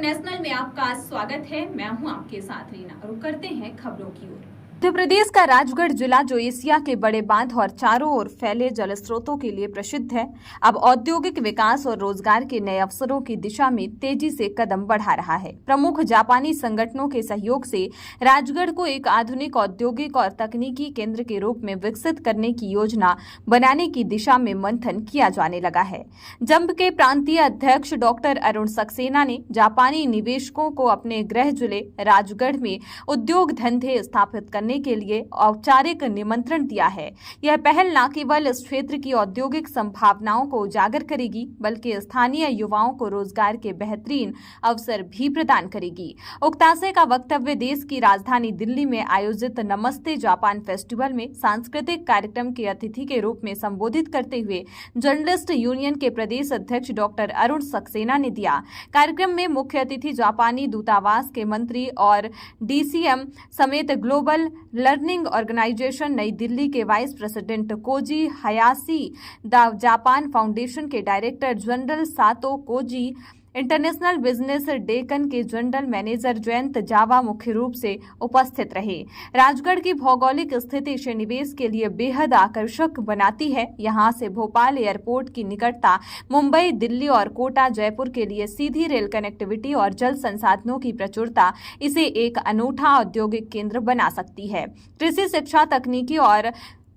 National में आपका स्वागत है। मैं हूं आपके साथ रीना। रुक करते हैं खबरों की ओर। मध्य प्रदेश का राजगढ़ जिला, जो एशिया के बड़े बांध और चारों ओर फैले जल स्रोतों के लिए प्रसिद्ध है, अब औद्योगिक विकास और रोजगार के नए अवसरों की दिशा में तेजी से कदम बढ़ा रहा है। प्रमुख जापानी संगठनों के सहयोग से राजगढ़ को एक आधुनिक औद्योगिक और तकनीकी केंद्र के रूप में विकसित करने की योजना बनाने की दिशा में मंथन किया जाने लगा है। जंप के प्रांतीय अध्यक्ष डॉक्टर अरुण सक्सेना ने जापानी निवेशकों को अपने गृह जिले राजगढ़ में उद्योग धंधे स्थापित करने के लिए औपचारिक निमंत्रण दिया है। यह पहल न केवल इस क्षेत्र की औद्योगिक संभावनाओं को उजागर करेगी, बल्कि स्थानीय युवाओं को रोजगार के बेहतरीन अवसर भी प्रदान करेगी। उक्तासे का वक्तव्य देश की राजधानी दिल्ली में आयोजित नमस्ते जापान फेस्टिवल में सांस्कृतिक कार्यक्रम के अतिथि के रूप में संबोधित करते हुए जर्नलिस्ट यूनियन के प्रदेश अध्यक्ष डॉक्टर अरुण सक्सेना ने दिया। कार्यक्रम में मुख्य अतिथि जापानी दूतावास के मंत्री और DCM समेत global learning organisation New Delhi के vice president Koji Hayashi, Japan Foundation के director general Sato Koji, international business डेकन के जनरल मैनेजर जयंत जावा मुख्य रूप से उपस्थित रहे। राजगढ़ की भौगोलिक स्थिति इसे निवेश के लिए बेहद आकर्षक बनाती है। यहां से भोपाल एयरपोर्ट की निकटता, मुंबई, दिल्ली और कोटा, जयपुर के लिए सीधी रेल कनेक्टिविटी और जल संसाधनों की प्रचुरता इसे एक अनूठा औद्योगिक केंद्र बना सकती है। कृषि, शिक्षा, तकनीकी और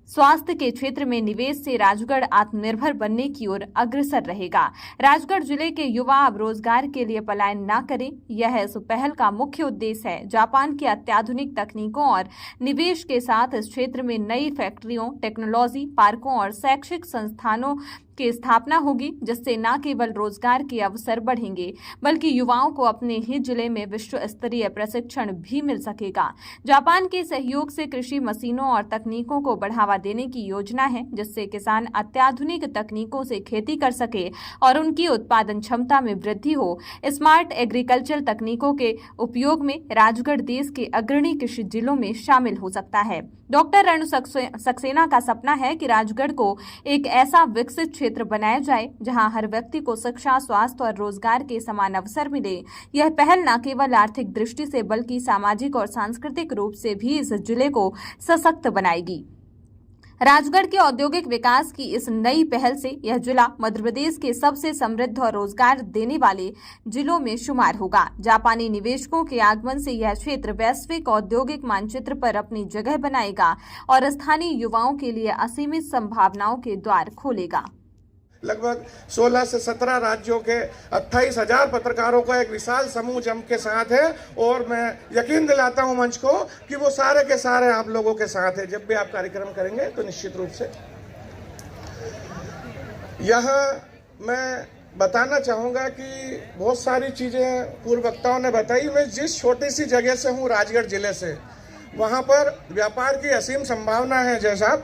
स्वास्थ्य के क्षेत्र में निवेश से राजगढ़ आत्मनिर्भर बनने की ओर अग्रसर रहेगा। राजगढ़ जिले के युवा अब रोजगार के लिए पलायन न करें, यह इस पहल का मुख्य उद्देश्य है। जापान की अत्याधुनिक तकनीकों और निवेश के साथ इस क्षेत्र में नई फैक्ट्रियों, टेक्नोलॉजी पार्कों और शैक्षिक संस्थानों की स्थापना होगी, जिससे न केवल रोजगार के अवसर बढ़ेंगे, बल्कि युवाओं को अपने ही जिले में विश्व स्तरीय प्रशिक्षण भी मिल सकेगा। जापान के सहयोग से कृषि मशीनों और तकनीकों को बढ़ावा देने की योजना है, जिससे किसान अत्याधुनिक तकनीकों से खेती कर सके और उनकी उत्पादन क्षमता में वृद्धि हो। स्मार्ट एग्रीकल्चर तकनीकों के उपयोग में राजगढ़ देश के अग्रणी कृषि जिलों में शामिल हो सकता है। डॉक्टर अरुण सक्सेना का सपना है कि राजगढ़ को एक ऐसा विकसित क्षेत्र बनाया जाए जहां हर व्यक्ति को शिक्षा, स्वास्थ्य और रोजगार के समान अवसर मिले। यह पहल न केवल आर्थिक दृष्टि से बल्कि सामाजिक और सांस्कृतिक रूप से भी इस जिले को सशक्त बनाएगी। राजगढ़ के औद्योगिक विकास की इस नई पहल से यह जिला मध्य प्रदेश के सबसे समृद्ध और रोजगार देने वाले जिलों में शुमार होगा। जापानी निवेशकों के आगमन से यह क्षेत्र वैश्विक औद्योगिक मानचित्र पर अपनी जगह बनाएगा और स्थानीय युवाओं के लिए असीमित संभावनाओं के द्वार खोलेगा। लगभग 16 से 17 राज्यों के 28,000 पत्रकारों का एक विशाल समूह जम के साथ है और मैं यकीन दिलाता हूं मंच को कि वो सारे के सारे आप लोगों के साथ है। जब भी आप कार्यक्रम करेंगे तो निश्चित रूप से यहाँ मैं बताना चाहूँगा कि बहुत सारी चीज़ें पूर्व वक्ताओं ने बताई। मैं जिस छोटी सी जगह से हूँ, राजगढ़ जिले से, वहाँ पर व्यापार की असीम संभावना है। जैसा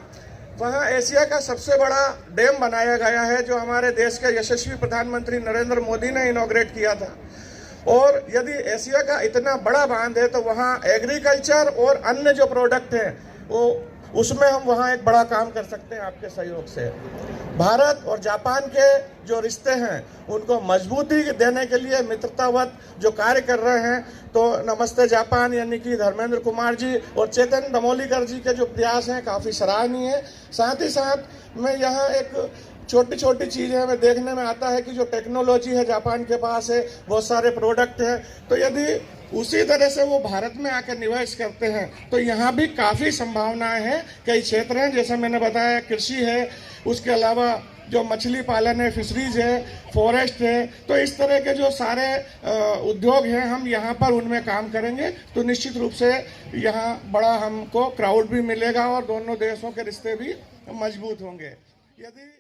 वहाँ एशिया का सबसे बड़ा डैम बनाया गया है, जो हमारे देश के यशस्वी प्रधानमंत्री नरेंद्र मोदी ने इनॉग्रेट किया था। और यदि एशिया का इतना बड़ा बांध है तो वहाँ एग्रीकल्चर और अन्य जो प्रोडक्ट हैं वो उसमें हम वहाँ एक बड़ा काम कर सकते हैं आपके सहयोग से। भारत और जापान के जो रिश्ते हैं उनको मजबूती देने के लिए मित्रतावत जो कार्य कर रहे हैं, तो नमस्ते जापान यानी कि धर्मेंद्र कुमार जी और चेतन दमोलीकर जी के जो प्रयास हैं काफ़ी सराहनीय है। साथ ही साथ मैं यहाँ एक छोटी छोटी चीज़ें हमें देखने में आता है कि जो टेक्नोलॉजी है जापान के पास है, बहुत सारे प्रोडक्ट हैं, तो यदि उसी तरह से वो भारत में आकर निवेश करते हैं तो यहाँ भी काफ़ी संभावनाएं हैं। कई क्षेत्र हैं, जैसे मैंने बताया, कृषि है, उसके अलावा जो मछली पालन है, फिशरीज है, फॉरेस्ट है, तो इस तरह के जो सारे उद्योग हैं हम यहाँ पर उनमें काम करेंगे तो निश्चित रूप से यहाँ बड़ा हमको क्राउड भी मिलेगा और दोनों देशों के रिश्ते भी मजबूत होंगे। यदि